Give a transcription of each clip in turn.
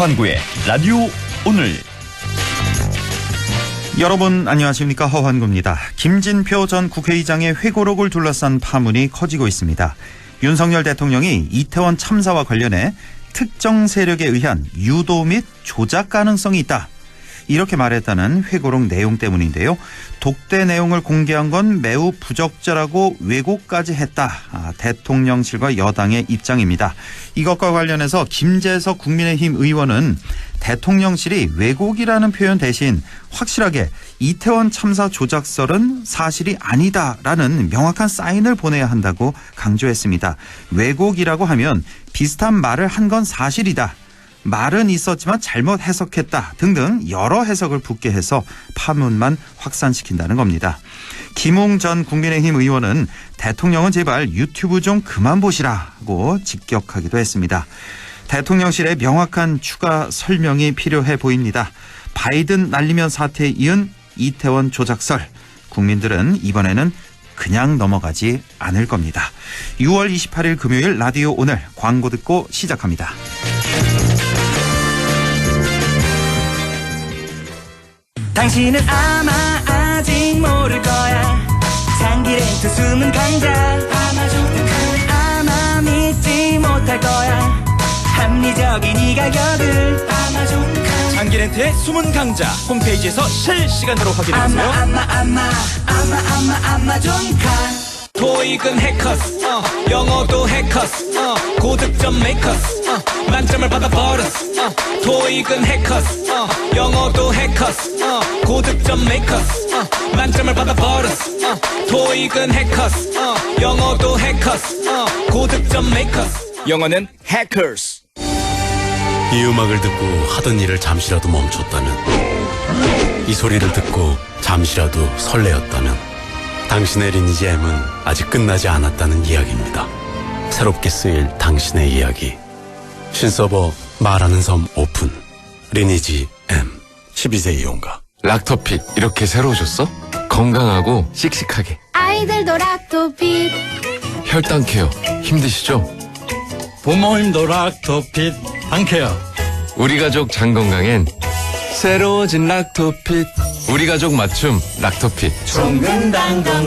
허환구의 라디오 오늘. 여러분 안녕하십니까, 허환구입니다. 김진표 전 국회의장의 회고록을 둘러싼 파문이 커지고 있습니다. 윤석열 대통령이 이태원 참사와 관련해 특정 세력에 의한 유도 및 조작 가능성이 있다, 이렇게 말했다는 회고록 내용 때문인데요. 독대 내용을 공개한 건 매우 부적절하고 왜곡까지 했다, 대통령실과 여당의 입장입니다. 이것과 관련해서 김재석 국민의힘 의원은 대통령실이 왜곡이라는 표현 대신 확실하게 이태원 참사 조작설은 사실이 아니다라는 명확한 사인을 보내야 한다고 강조했습니다. 왜곡이라고 하면 비슷한 말을 한 건 사실이다, 말은 있었지만 잘못 해석했다 등등 여러 해석을 붙게 해서 파문만 확산시킨다는 겁니다. 김웅 전 국민의힘 의원은 대통령은 제발 유튜브 좀 그만 보시라고 직격하기도 했습니다. 대통령실의 명확한 추가 설명이 필요해 보입니다. 바이든 날리면 사태에 이은 이태원 조작설, 국민들은 이번에는 그냥 넘어가지 않을 겁니다. 6월 28일 금요일 라디오 오늘, 광고 듣고 시작합니다. 당신은 아마 아직 모를 거야. 장기렌트 숨은 강자 아마 믿지 못할 거야. 합리적인 이 가격을 장기렌트의 숨은 강자 홈페이지에서 실시간으로 확인하세요. 아마존카. 토익은 해커스, 영어도 해커스, 고득점 메이커스, 만점을 받아버렸어. 토익은 해커스, 영어도 해커스, 고득점 메이커스, 만점을 받아버렸어. 토익은 해커스, 영어도 해커스, 고득점 메이커스. 영어는 해커스. 이 음악을 듣고 하던 일을 잠시라도 멈췄다면, 이 소리를 듣고 잠시라도 설레었다면 당신의 리니지 M은 아직 끝나지 않았다는 이야기입니다. 새롭게 쓰일 당신의 이야기. 신서버 말하는 섬 오픈. 리니지 M. 12세 이용가. 락토핏 이렇게 새로우셨어? 건강하고 씩씩하게. 아이들도 락토핏. 혈당 케어 힘드시죠? 부모님도 락토핏 당케어. 우리 가족 장 건강엔 새로워진 락토핏. 우리 가족 맞춤 락토핏.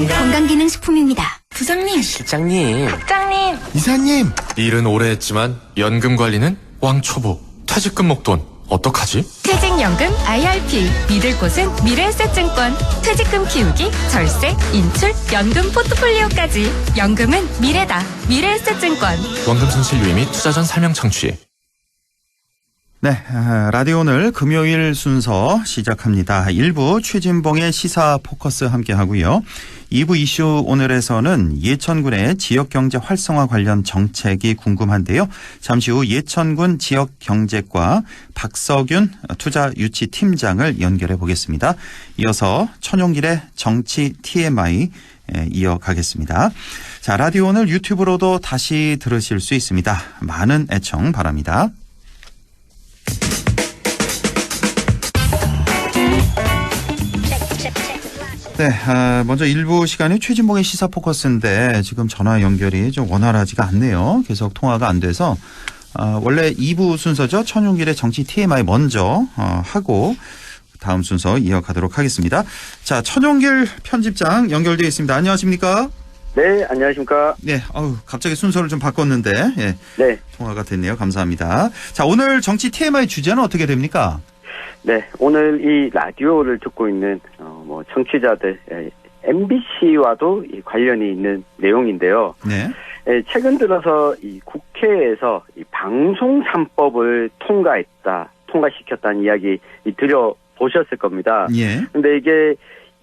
건강기능식품입니다. 부장님, 실장님, 국장님, 이사님, 일은 오래 했지만 연금 관리는 왕초보. 퇴직금 목돈 어떡하지? 퇴직연금 IRP. 믿을 곳은 미래에셋증권. 퇴직금 키우기, 절세, 인출, 연금 포트폴리오까지. 연금은 미래다. 미래에셋증권. 원금 손실 유의 및 투자 전 설명 청취. 네, 라디오 오늘 금요일 순서 시작합니다. 1부 최진봉의 시사 포커스 함께하고요. 2부 이슈 오늘에서는 예천군의 지역경제 활성화 관련 정책이 궁금한데요. 잠시 후 예천군 지역경제과 박석윤 투자유치팀장을 연결해 보겠습니다. 이어서 천용길의 정치 TMI 이어가겠습니다. 자, 라디오 오늘 유튜브로도 다시 들으실 수 있습니다. 많은 애청 바랍니다. 네, 먼저 일부 시간이 최진봉의 시사 포커스인데 지금 전화 연결이 좀 원활하지가 않네요. 계속 통화가 안 돼서 원래 2부 순서죠. 천용길의 정치 TMI 먼저 하고 다음 순서 이어가도록 하겠습니다. 자, 천용길 편집장 연결되어 있습니다. 안녕하십니까? 네, 안녕하십니까? 네, 갑자기 순서를 좀 바꿨는데 예, 네, 통화가 됐네요. 감사합니다. 자, 오늘 정치 TMI 주제는 어떻게 됩니까? 네, 오늘 이 라디오를 듣고 있는 청취자들, MBC와도 관련이 있는 내용인데요. 네. 최근 들어서 이 국회에서 이 방송 3법을 통과시켰다는 이야기 들어보셨을 겁니다. 예. 근데 이게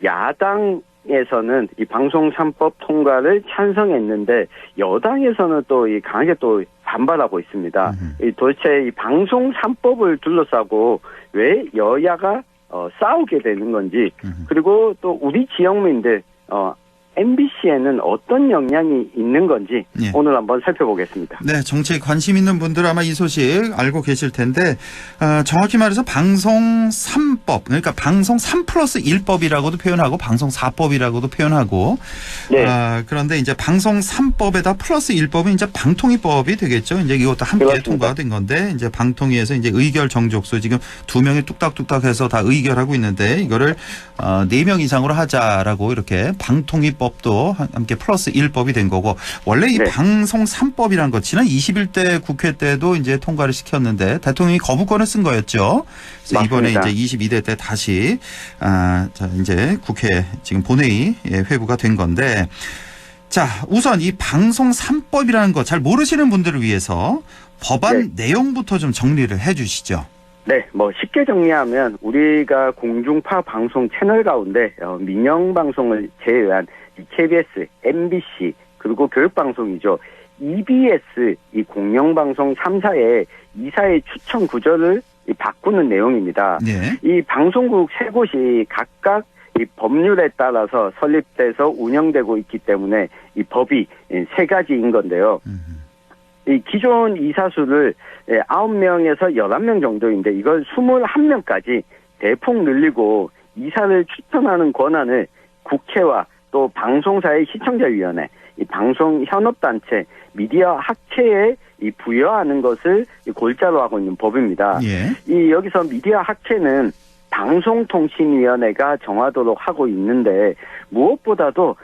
야당에서는 이 방송 3법 통과를 찬성했는데 여당에서는 또 이 강하게 또 반발하고 있습니다. 도대체 이 방송 3법을 둘러싸고 왜 여야가 싸우게 되는 건지, 그리고 또 우리 지역민들 MBC에는 어떤 영향이 있는 건지 예. 오늘 한번 살펴보겠습니다. 네, 정치에 관심 있는 분들은 아마 이 소식 알고 계실 텐데 정확히 말해서 방송 3법, 그러니까 방송 3+1법이라고도 표현하고 방송 4법이라고도 표현하고 네. 그런데 이제 방송 3법에다 플러스 1법은 이제 방통위법이 되겠죠. 이제 이것도 함께 그렇습니다. 통과가 된 건데 이제 방통위에서 이제 의결 정족수 지금 2명이 뚝딱뚝딱 해서 다 의결하고 있는데 이거를 4명 이상으로 하자라고 이렇게 방통위법도 함께 플러스 1법이 된 거고 원래 이 네. 방송 3법이라는 것 지난 21대 국회 때도 이제 통과를 시켰는데 대통령이 거부권을 쓴 거였죠. 그래서 맞습니다. 이번에 이제 22대 때 다시 자 이제 국회 지금 본회의 회부가 된 건데 자 우선 이 방송 3법이라는 거 잘 모르시는 분들을 위해서 법안 내용부터 좀 정리를 해 주시죠. 네, 뭐 쉽게 정리하면 우리가 공중파 방송 채널 가운데 민영 방송을 제외한 KBS, MBC 그리고 교육방송이죠. EBS 이 공영방송 3사의 이사의 추천 구조를 바꾸는 내용입니다. 네. 이 방송국 세 곳이 각각 이 법률에 따라서 설립돼서 운영되고 있기 때문에 이 법이 세 가지인 건데요. 이 기존 이사수를 9명에서 11명 정도인데 이걸 21명까지 대폭 늘리고 이사를 추천하는 권한을 국회와 또 방송사의 시청자위원회, 이 방송 현업단체, 미디어 학회에 이 부여하는 것을 골자로 하고 있는 법입니다. 예. 이 여기서 미디어 학회는 방송통신위원회가 정하도록 하고 있는데 무엇보다도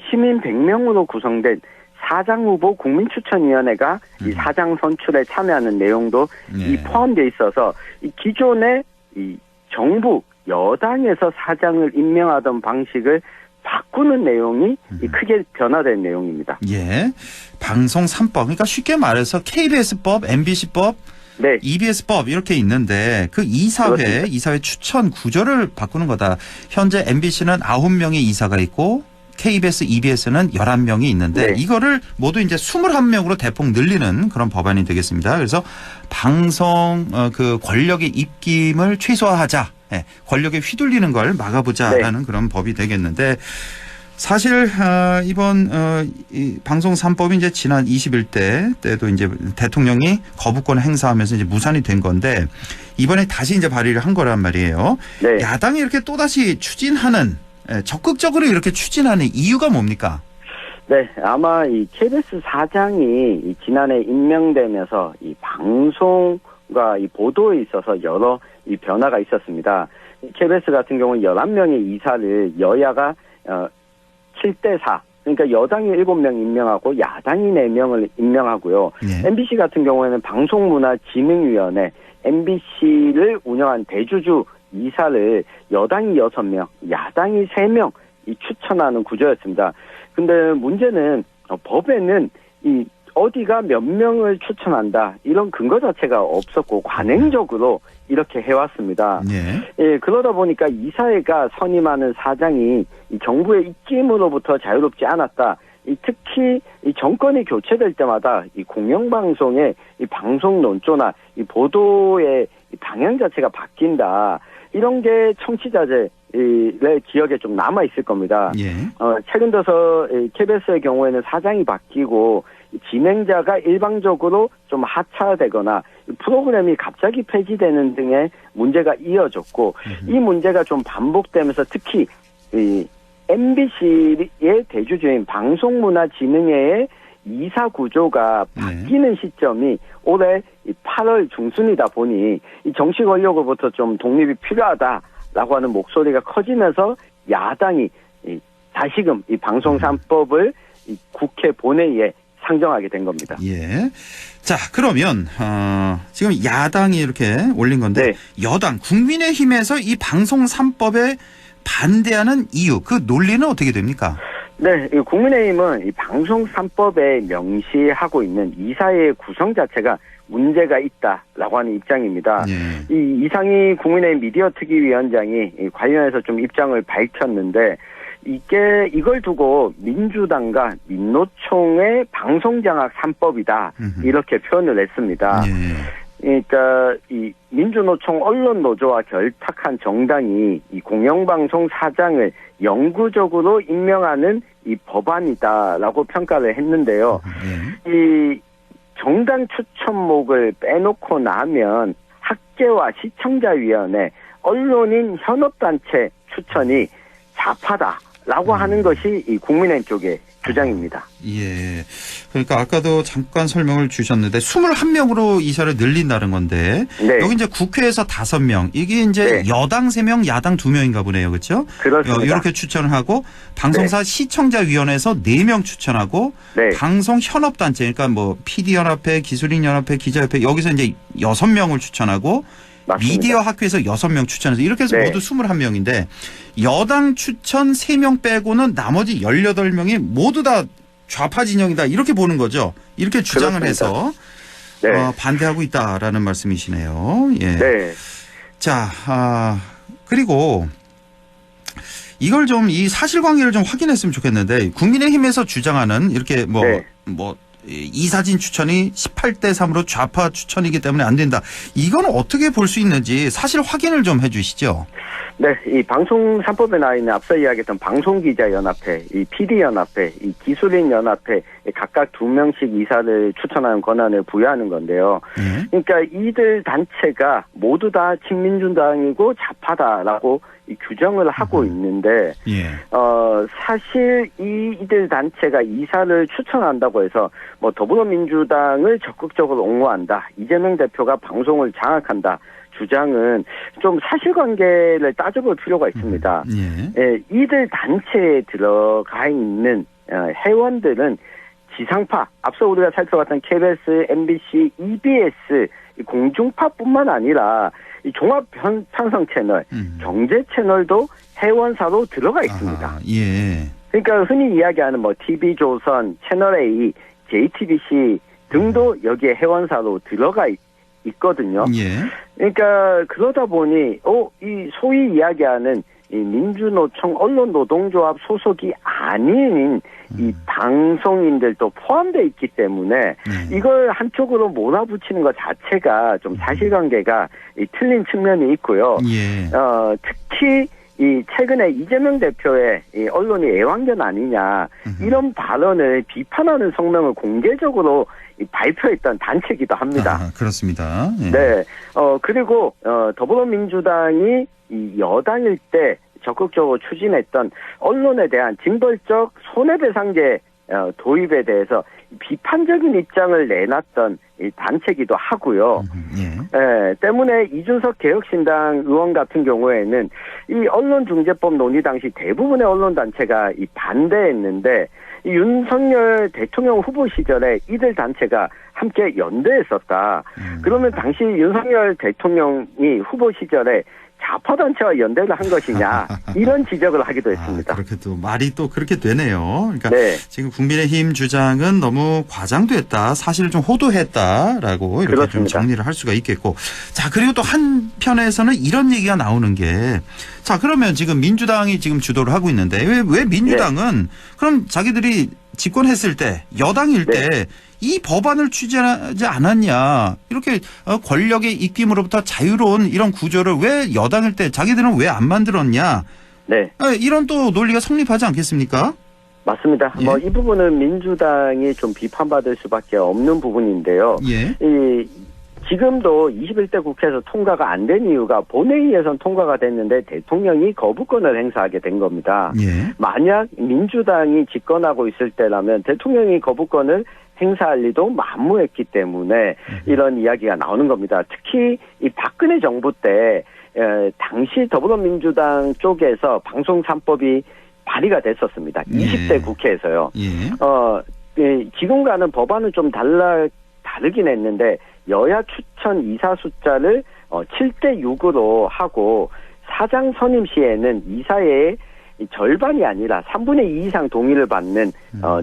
시민 100명으로 구성된 사장 후보 국민추천위원회가 이 사장 선출에 참여하는 내용도 이 포함되어 있어서 이 기존의 이 정부 여당에서 사장을 임명하던 방식을 바꾸는 내용이 크게 변화된 내용입니다. 예. 방송 3법. 그러니까 쉽게 말해서 KBS법, MBC법, 네. EBS법 이렇게 있는데 그 이사회 추천 구조를 바꾸는 거다. 현재 MBC는 9명의 이사가 있고 KBS, EBS는 11명이 있는데 이거를 모두 이제 21명으로 대폭 늘리는 그런 법안이 되겠습니다. 그래서 방송 그 권력의 입김을 최소화하자. 권력에 휘둘리는 걸 막아보자라는 그런 법이 되겠는데 사실 이번 이 방송 3법이 이제 지난 21대 때도 이제 대통령이 거부권을 행사하면서 이제 무산이 된 건데 이번에 다시 이제 발의를 한 거란 말이에요. 네. 야당이 이렇게 또다시 추진하는 적극적으로 이렇게 추진하는 이유가 뭡니까? 네, 아마 이 KBS 사장이 이 지난해 임명되면서 이 방송과 이 보도에 있어서 여러 이 변화가 있었습니다. KBS 같은 경우는 11명의 이사를 여야가 7대4, 그러니까 여당이 7명 임명하고 야당이 4명을 임명하고요. MBC 같은 경우에는 방송문화진흥위원회, MBC를 운영한 대주주 이사를 여당이 6명, 야당이 3명 이 추천하는 구조였습니다. 근데 문제는 법에는 이 어디가 몇 명을 추천한다 이런 근거 자체가 없었고 관행적으로 이렇게 해왔습니다. 예, 그러다 보니까 이사회가 선임하는 사장이 이 정부의 입김으로부터 자유롭지 않았다. 특히 이 정권이 교체될 때마다 이 공영방송의 이 방송 논조나 이 보도의 이 방향 자체가 바뀐다. 이런 게 청취자들의 기억에 좀 남아 있을 겁니다. 최근 들어서 KBS의 경우에는 사장이 바뀌고 진행자가 일방적으로 좀 하차되거나 프로그램이 갑자기 폐지되는 등의 문제가 이어졌고 이 문제가 좀 반복되면서 특히 이 MBC의 대주주인 방송문화진흥회의 이사 구조가 바뀌는 시점이 올해 8월 중순이다 보니 이 정치 권력으로부터 좀 독립이 필요하다라고 하는 목소리가 커지면서 야당이 다시금 이 방송 3법을 국회 본회의에 상정하게 된 겁니다. 예. 자, 그러면 지금 야당이 이렇게 올린 건데 여당 국민의힘에서 이 방송 3법에 반대하는 이유, 그 논리는 어떻게 됩니까? 네, 국민의힘은 이 방송 3법에 명시하고 있는 이사회의 구성 자체가 문제가 있다라고 하는 입장입니다. 이 이상희 국민의힘 미디어특위위원장이 관련해서 좀 입장을 밝혔는데 이걸 두고 민주당과 민노총의 방송장악 3법이다 이렇게 표현을 했습니다. 그러니까 이 민주노총 언론노조와 결탁한 정당이 이 공영방송 사장을 영구적으로 임명하는 이 법안이다라고 평가를 했는데요. 이 정당 추천목을 빼놓고 나면 학계와 시청자위원회, 언론인 현업단체 추천이 좌파다라고 하는 것이 이 국민의힘 쪽의 주장입니다. 예. 그러니까 아까도 잠깐 설명을 주셨는데 21명으로 이사를 늘린다는 건데 네. 여기 이제 국회에서 5명, 이게 이제 네. 여당 3명, 야당 2명인가 보네요. 그렇죠? 그렇습니다. 이렇게 추천을 하고 방송사 네. 시청자위원회에서 4명 추천하고 네. 방송 현업단체, 그러니까 뭐 PD연합회, 기술인연합회, 기자협회 여기서 이제 6명을 추천하고 맞습니다. 미디어 학회에서 6명 추천해서 이렇게 해서 네. 모두 21명인데 여당 추천 3명 빼고는 나머지 18명이 모두 다 좌파 진영이다 이렇게 보는 거죠. 이렇게 주장을 그렇습니다. 해서 네. 반대하고 있다라는 말씀이시네요. 예. 네. 자, 그리고 이걸 좀 이 사실관계를 좀 확인했으면 좋겠는데 국민의힘에서 주장하는 이렇게 네. 이사진 추천이 18대 3으로 좌파 추천이기 때문에 안 된다. 이건 어떻게 볼 수 있는지 사실 확인을 좀 해 주시죠. 네, 이 방송 3법에 나와 있는 앞서 이야기했던 방송기자연합회, 이 PD연합회, 이 기술인연합회 각각 2명씩 이사를 추천하는 권한을 부여하는 건데요. 그러니까 이들 단체가 모두 다 친민주당이고 좌파다라고 이 규정을 하고 있는데, 사실 이들 단체가 이사를 추천한다고 해서 뭐 더불어민주당을 적극적으로 옹호한다, 이재명 대표가 방송을 장악한다 주장은 좀 사실관계를 따져볼 필요가 있습니다. 이들 단체에 들어가 있는 회원들은 지상파, 앞서 우리가 살펴봤던 KBS, MBC, EBS 공중파뿐만 아니라 이 종합 편성 채널, 경제 채널도 회원사로 들어가 있습니다. 그러니까 흔히 이야기하는 뭐 TV조선, 채널A, JTBC 등도 여기에 회원사로 들어가 있거든요. 그러니까 그러다 보니 이 소위 이야기하는 이 민주노총 언론노동조합 소속이 아닌 이 방송인들도 포함되어 있기 때문에 이걸 한쪽으로 몰아붙이는 것 자체가 좀 사실관계가 틀린 측면이 있고요. 특히 이 최근에 이재명 대표의 이 언론이 애완견 아니냐 이런 발언을 비판하는 성명을 공개적으로 발표했던 단체이기도 합니다. 그렇습니다. 네. 그리고 더불어민주당이 이 여당일 때 적극적으로 추진했던 언론에 대한 징벌적 손해배상제 도입에 대해서 비판적인 입장을 내놨던 이 단체이기도 하고요. 때문에 이준석 개혁신당 의원 같은 경우에는 이 언론중재법 논의 당시 대부분의 언론단체가 이 반대했는데 이 윤석열 대통령 후보 시절에 이들 단체가 함께 연대했었다. 그러면 당시 윤석열 대통령이 후보 시절에 좌파단체와 연대를 한 것이냐 이런 지적을 하기도 했습니다. 그렇게 또 말이 또 그렇게 되네요. 그러니까 지금 국민의힘 주장은 너무 과장됐다, 사실을 좀 호도했다라고 이렇게 좀 정리를 할 수가 있겠고, 자 그리고 또 한편에서는 이런 얘기가 나오는 게, 자 그러면 지금 민주당이 지금 주도를 하고 있는데 왜 민주당은 그럼 자기들이 집권했을 때 여당일 때 이 법안을 추진하지 않았냐, 이렇게 권력의 입김으로부터 자유로운 이런 구조를 왜 여당일 때 자기들은 왜 안 만들었냐, 이런 또 논리가 성립하지 않겠습니까? 맞습니다. 뭐 이 부분은 민주당이 좀 비판받을 수밖에 없는 부분인데요. 지금도 21대 국회에서 통과가 안 된 이유가 본회의에선 통과가 됐는데 대통령이 거부권을 행사하게 된 겁니다. 만약 민주당이 집권하고 있을 때라면 대통령이 거부권을 행사할 리도 만무했기 때문에 이런 이야기가 나오는 겁니다. 특히 이 박근혜 정부 때 당시 더불어민주당 쪽에서 방송 3법이 발의가 됐었습니다. 20대 국회에서요. 지금과는 법안은 좀 다르긴 했는데 여야 추천 이사 숫자를 7대 6으로 하고 사장 선임 시에는 이사의 절반이 아니라 3분의 2 이상 동의를 받는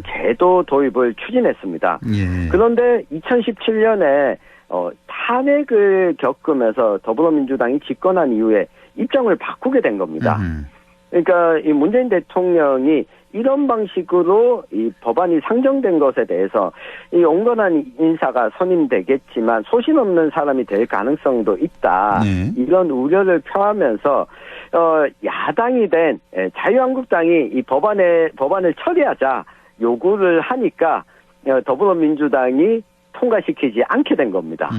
제도 도입을 추진했습니다. 그런데 2017년에 탄핵을 겪으면서 더불어민주당이 집권한 이후에 입장을 바꾸게 된 겁니다. 그러니까 이 문재인 대통령이 이런 방식으로 이 법안이 상정된 것에 대해서 이 온건한 인사가 선임되겠지만 소신 없는 사람이 될 가능성도 있다. 네. 이런 우려를 표하면서 야당이 된 자유한국당이 이 법안을 처리하자 요구를 하니까 더불어민주당이 통과시키지 않게 된 겁니다.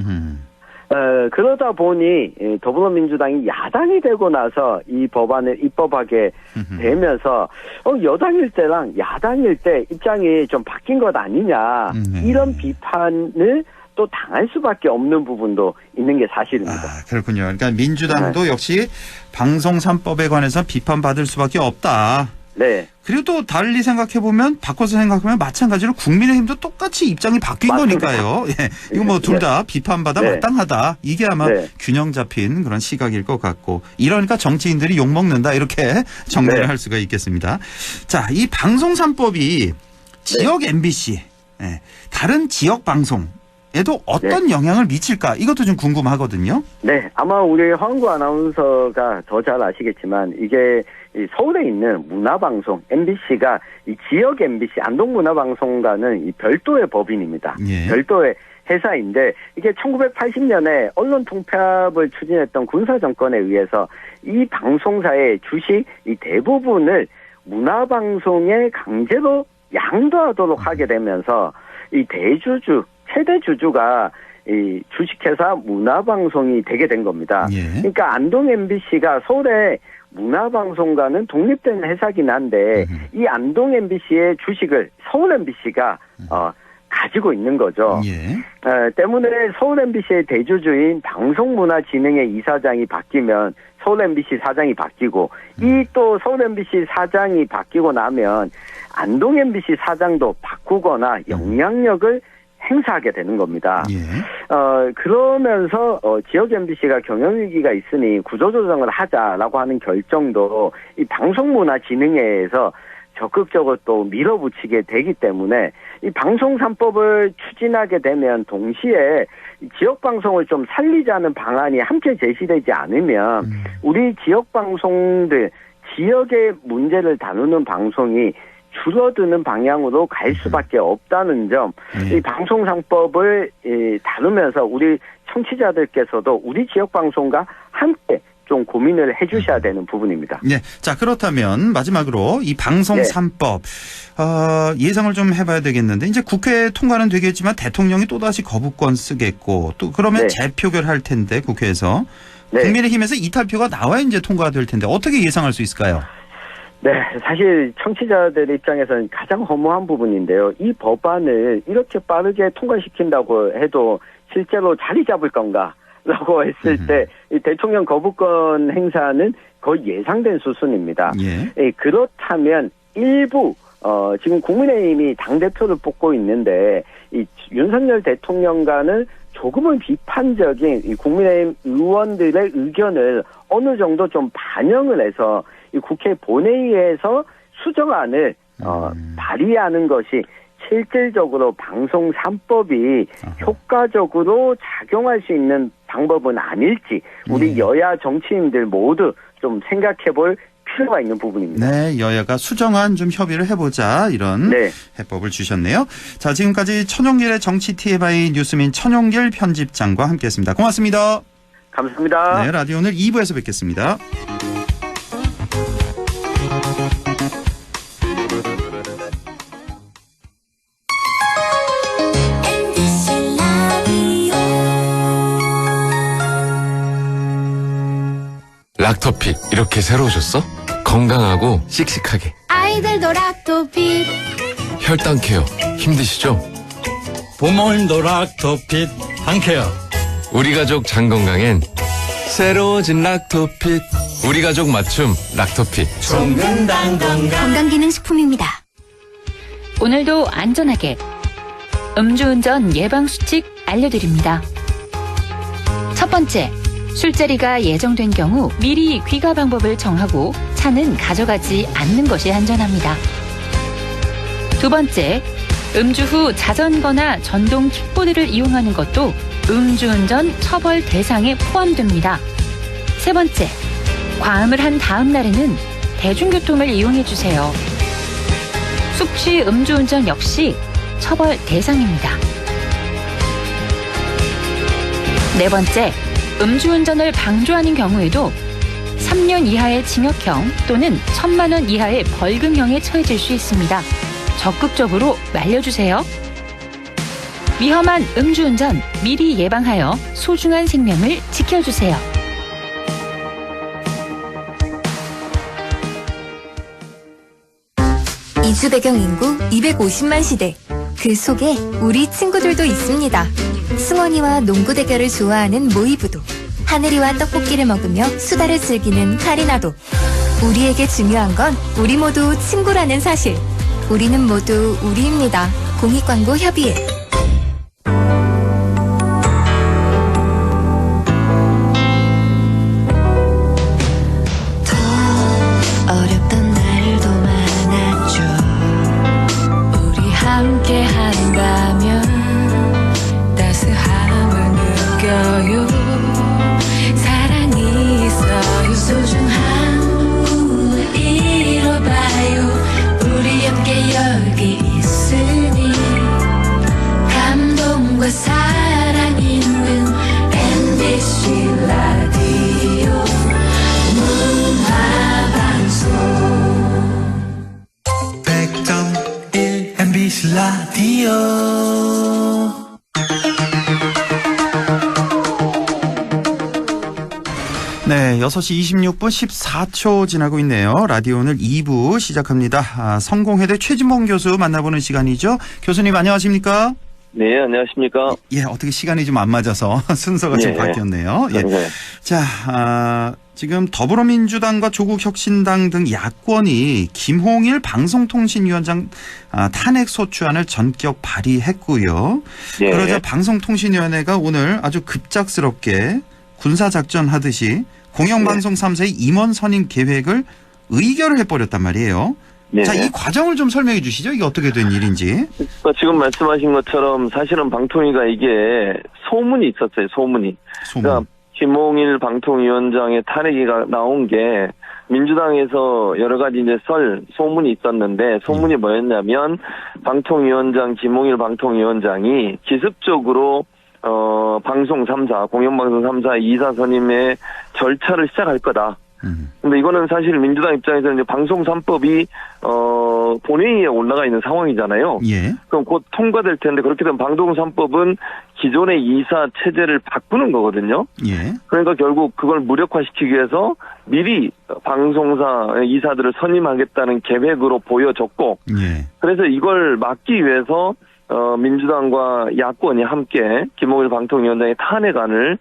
그러다 보니 더불어민주당이 야당이 되고 나서 이 법안을 입법하게 되면서 여당일 때랑 야당일 때 입장이 좀 바뀐 것 아니냐 이런 비판을 또 당할 수밖에 없는 부분도 있는 게 사실입니다. 그렇군요. 그러니까 민주당도 역시 방송 3법에 관해서 비판받을 수밖에 없다. 네. 그리고 또 달리 생각해보면 바꿔서 생각하면 마찬가지로 국민의힘도 똑같이 입장이 바뀐 맞습니다. 거니까요. 예. 이거 뭐 둘 다 비판받아 마땅하다. 이게 아마 균형 잡힌 그런 시각일 것 같고 이러니까 정치인들이 욕먹는다 이렇게 정리를 할 수가 있겠습니다. 자, 이 방송 3법이 지역 MBC, 다른 지역 방송에도 어떤 영향을 미칠까 이것도 좀 궁금하거든요. 네, 아마 우리 황구 아나운서가 더 잘 아시겠지만 이게 이 서울에 있는 문화방송 MBC가 이 지역 MBC 안동문화방송과는 이 별도의 법인입니다. 별도의 회사인데 이게 1980년에 언론 통폐합을 추진했던 군사 정권에 의해서 이 방송사의 주식 이 대부분을 문화방송에 강제로 양도하도록 하게 되면서 이 대주주 최대 주주가 이 주식회사 문화방송이 되게 된 겁니다. 그러니까 안동 MBC가 서울의 문화방송과는 독립된 회사긴 한데 이 안동 MBC의 주식을 서울 MBC가 가지고 있는 거죠. 때문에 서울 MBC의 대주주인 방송문화진흥회 이사장이 바뀌면 서울 MBC 사장이 바뀌고 이 또 서울 MBC 사장이 바뀌고 나면 안동 MBC 사장도 바꾸거나 영향력을 행사하게 되는 겁니다. 그러면서 지역 MBC가 경영위기가 있으니 구조조정을 하자라고 하는 결정도 이 방송문화진흥회에서 적극적으로 또 밀어붙이게 되기 때문에 이 방송 3법을 추진하게 되면 동시에 지역방송을 좀 살리자는 방안이 함께 제시되지 않으면 우리 지역방송들 지역의 문제를 다루는 방송이 줄어드는 방향으로 갈 수밖에 없다는 점, 이 방송 3법을 다루면서 우리 청취자들께서도 우리 지역 방송과 함께 좀 고민을 해주셔야 되는 부분입니다. 네, 자 그렇다면 마지막으로 이 방송 3법 예상을 좀 해봐야 되겠는데 이제 국회 통과는 되겠지만 대통령이 또 다시 거부권 쓰겠고 또 그러면 재표결할 텐데 국회에서 국민의힘에서 이탈표가 나와야 이제 통과가 될 텐데 어떻게 예상할 수 있을까요? 네, 사실 청취자들 입장에서는 가장 허무한 부분인데요. 이 법안을 이렇게 빠르게 통과시킨다고 해도 실제로 자리 잡을 건가라고 했을 때 이 대통령 거부권 행사는 거의 예상된 수순입니다. 그렇다면 일부 지금 국민의힘이 당대표를 뽑고 있는데 이 윤석열 대통령과는 조금은 비판적인 이 국민의힘 의원들의 의견을 어느 정도 좀 반영을 해서 이 국회 본회의에서 수정안을 발의하는 것이 실질적으로 방송 3법이 효과적으로 작용할 수 있는 방법은 아닐지 우리 여야 정치인들 모두 좀 생각해 볼 필요가 있는 부분입니다. 네, 여야가 수정안 좀 협의를 해보자 이런 해법을 주셨네요. 자, 지금까지 천용길의 정치 TMI 뉴스민 천용길 편집장과 함께했습니다. 고맙습니다. 감사합니다. 네, 라디오 오늘 2부에서 뵙겠습니다. 락토핏 이렇게 새로우셨어? 건강하고 씩씩하게 아이들도 락토핏 혈당 케어 힘드시죠? 부모님도 락토핏 한케어 우리 가족 장 건강엔 새로워진 락토핏 우리 가족 맞춤 락토핏 종근당 건강기능식품입니다. 오늘도 안전하게 음주운전 예방수칙 알려드립니다. 첫 번째, 술자리가 예정된 경우 미리 귀가 방법을 정하고 차는 가져가지 않는 것이 안전합니다. 두 번째, 음주 후 자전거나 전동 킥보드를 이용하는 것도 음주운전 처벌 대상에 포함됩니다. 세 번째, 과음을 한 다음 날에는 대중교통을 이용해 주세요. 숙취 음주운전 역시 처벌 대상입니다. 네 번째, 음주운전을 방조하는 경우에도 3년 이하의 징역형 또는 1,000만 원 이하의 벌금형에 처해질 수 있습니다. 적극적으로 말려주세요. 위험한 음주운전 미리 예방하여 소중한 생명을 지켜주세요. 이주 배경 인구 250만 시대. 그 속에 우리 친구들도 있습니다. 승원이와 농구 대결을 좋아하는 모이부도, 하늘이와 떡볶이를 먹으며 수다를 즐기는 카리나도. 우리에게 중요한 건 우리 모두 친구라는 사실. 우리는 모두 우리입니다. 공익광고협의회. 어렵던 날도 많았죠. 우리 함께 한다면 따스함을 느껴요. 사랑이 있어요. 소중한 꿈을 이뤄봐요. 우리 함께 여기 있으니 감동과 사랑 있는 MBC 라디오 문화방송 100.1 MBC 라디오. 네, 6시 26분 14초 지나고 있네요. 라디오 오늘 2부 시작합니다. 성공회대 최진봉 교수 만나보는 시간이죠. 교수님 안녕하십니까? 네, 안녕하십니까? 예, 어떻게 시간이 좀 안 맞아서 순서가 좀 바뀌었네요. 예. 네. 자, 지금 더불어민주당과 조국혁신당 등 야권이 김홍일 방송통신위원장 탄핵 소추안을 전격 발의했고요. 네. 그러자 방송통신위원회가 오늘 아주 급작스럽게 군사작전 하듯이 공영방송 3사의 임원 선임 계획을 의결을 해버렸단 말이에요. 네. 자, 이 과정을 좀 설명해 주시죠. 이게 어떻게 된 일인지. 지금 말씀하신 것처럼 사실은 방통위가 이게 소문이 있었어요. 소문이. 그러니까 김홍일 방통위원장의 탄핵이 나온 게 민주당에서 여러 가지 이제 소문이 있었는데, 소문이 뭐였냐면 방통위원장 김홍일 방통위원장이 기습적으로 방송 3사, 공영방송 3사 이사 선임의 절차를 시작할 거다. 근데 이거는 사실 민주당 입장에서는 이제 방송 3법이 본회의에 올라가 있는 상황이잖아요. 예. 그럼 곧 통과될 텐데, 그렇게 되면 방송 3법은 기존의 이사 체제를 바꾸는 거거든요. 예. 그러니까 결국 그걸 무력화시키기 위해서 미리 방송사 이사들을 선임하겠다는 계획으로 보여졌고, 예. 그래서 이걸 막기 위해서 민주당과 야권이 함께 김홍일 방통위원장의 탄핵안을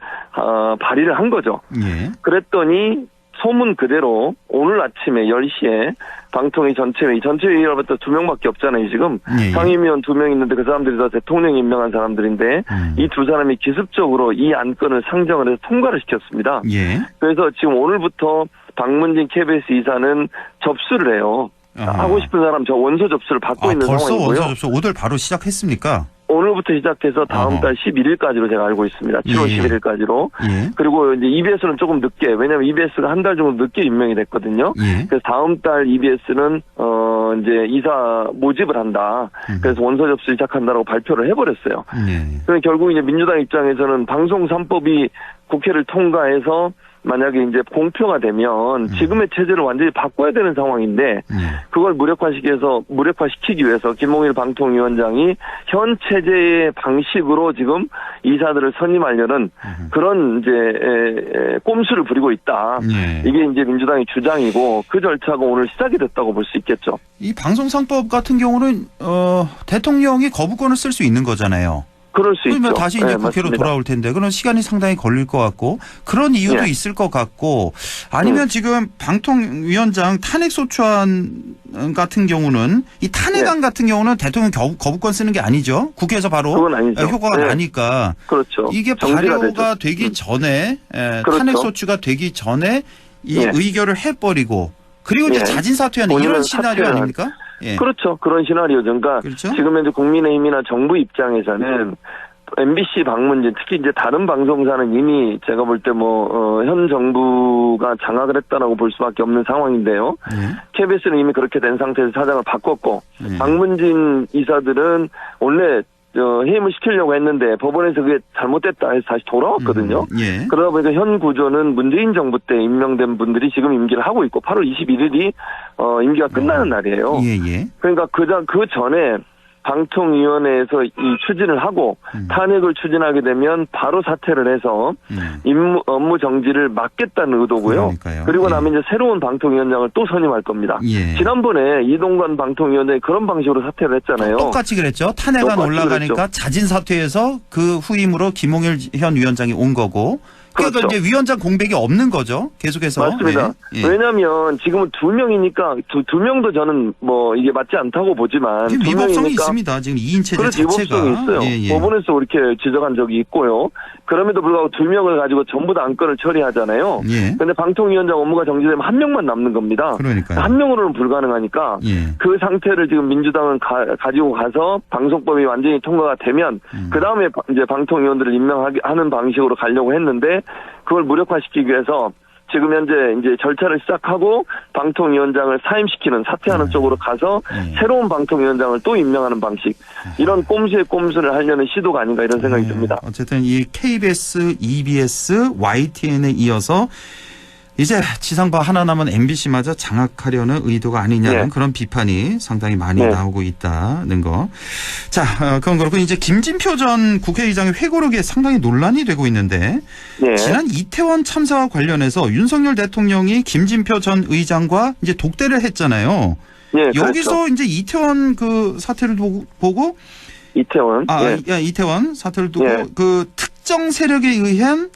발의를 한 거죠. 예. 그랬더니 소문 그대로 오늘 아침에 10시에 방통위 전체회의가 또 2명밖에 없잖아요, 지금. 예. 상임위원 2명 있는데 그 사람들이 다 대통령이 임명한 사람들인데 이 두 사람이 기습적으로 이 안건을 상정을 해서 통과를 시켰습니다. 예. 그래서 지금 오늘부터 박문진 KBS 이사는 접수를 해요. 하고 싶은 사람 저 원서 접수를 받고 있는 벌써 상황이고요. 원서 접수 오늘 바로 시작했습니까? 오늘부터 시작해서 다음 달 11일까지로 제가 알고 있습니다. 7월 11일까지로. 예. 그리고 이제 EBS는 조금 늦게, 왜냐면 EBS가 한 달 정도 늦게 임명이 됐거든요. 예. 그래서 다음 달 EBS는 이제 이사 모집을 한다. 그래서 원서 접수 시작한다라고 발표를 해버렸어요. 예. 그래서 결국 이제 민주당 입장에서는 방송 3법이 국회를 통과해서 만약에 이제 공표가 되면 지금의 체제를 완전히 바꿔야 되는 상황인데 그걸 무력화시키기 위해서 김홍일 방통위원장이 현 체제의 방식으로 지금 이사들을 선임하려는 그런 이제 꼼수를 부리고 있다. 예. 이게 이제 민주당의 주장이고 그 절차가 오늘 시작이 됐다고 볼 수 있겠죠. 이 방송상법 같은 경우는 대통령이 거부권을 쓸 수 있는 거잖아요. 그럴 수 그러면 있죠. 다시 이제 네, 국회로 맞습니다. 돌아올 텐데 그런 시간이 상당히 걸릴 것 같고 그런 이유도 예. 있을 것 같고 아니면 지금 방통위원장 탄핵소추안 같은 경우는 이 탄핵안 같은 경우는 대통령 거부권 쓰는 게 아니죠. 국회에서 바로 그건 아니죠. 효과가 네. 나니까 그렇죠. 이게 정지가 발효가 되죠. 되기 전에 그렇죠. 탄핵소추가 되기 전에 이 예. 의결을 해버리고 그리고 이제 예. 자진사퇴하는 이런 본인은 시나리오 사퇴를 아닙니까? 예. 그렇죠. 그런 시나리오죠. 그러니까 그렇죠? 지금 현재 국민의힘이나 정부 입장에서는 MBC 방문진, 특히 이제 다른 방송사는 이미 제가 볼 때 현 정부가 장악을 했다라고 볼 수밖에 없는 상황인데요. KBS는 이미 그렇게 된 상태에서 사장을 바꿨고, 방문진 이사들은 원래 해임을 시키려고 했는데 법원에서 그게 잘못됐다 해서 다시 돌아왔거든요. 그러다 보니까 현 구조는 문재인 정부 때 임명된 분들이 지금 임기를 하고 있고 8월 21일이 임기가 끝나는 날이에요. 그러니까 그 전에 방통위원회에서 이 추진을 하고 탄핵을 추진하게 되면 바로 사퇴를 해서 업무 정지를 막겠다는 의도고요. 그러니까요. 그리고 나면 이제 새로운 방통위원장을 또 선임할 겁니다. 지난번에 이동관 방통위원장이 그런 방식으로 사퇴를 했잖아요. 똑같이 그랬죠. 탄핵안 올라가니까 그랬죠. 자진 사퇴해서 그 후임으로 김홍일 현 위원장이 온 거고. 그러니까 이제 위원장 공백이 없는 거죠. 계속해서. 맞습니다. 왜냐하면 지금은 2명이니까 두 명도 저는 이게 맞지 않다고 보지만 위법성이 있습니다. 지금 2인 체제 자체가. 위법성이 있어요. 법원에서 그렇게 지적한 적이 있고요. 그럼에도 불구하고 2명을 가지고 전부 다 안건을 처리하잖아요. 그런데 방통위원장 업무가 정지되면 1명만 남는 겁니다. 그러니까요. 1명으로는 불가능하니까 그 상태를 지금 민주당은 가지고 가서 방송법이 완전히 통과가 되면 그 다음에 이제 방통위원들을 임명하는 방식으로 가려고 했는데 그걸 무력화시키기 위해서 지금 현재 이제 절차를 시작하고 방통위원장을 사임시키는 사퇴하는 쪽으로 가서 새로운 방통위원장을 또 임명하는 방식, 이런 꼼수에 꼼수를 하려는 시도가 아닌가 이런 생각이 듭니다. 어쨌든 이 KBS, EBS, YTN에 이어서 이제 지상파 하나 남은 MBC마저 장악하려는 의도가 아니냐는 그런 비판이 상당히 많이 나오고 있다는 거. 자, 그건 그렇고 이제 김진표 전 국회의장의 회고록에 상당히 논란이 되고 있는데 지난 이태원 참사와 관련해서 윤석열 대통령이 김진표 전 의장과 이제 독대를 했잖아요. 여기서 그렇죠. 이제 이태원 그 사태를 보고 이태원 사태를 두고 그 특정 세력에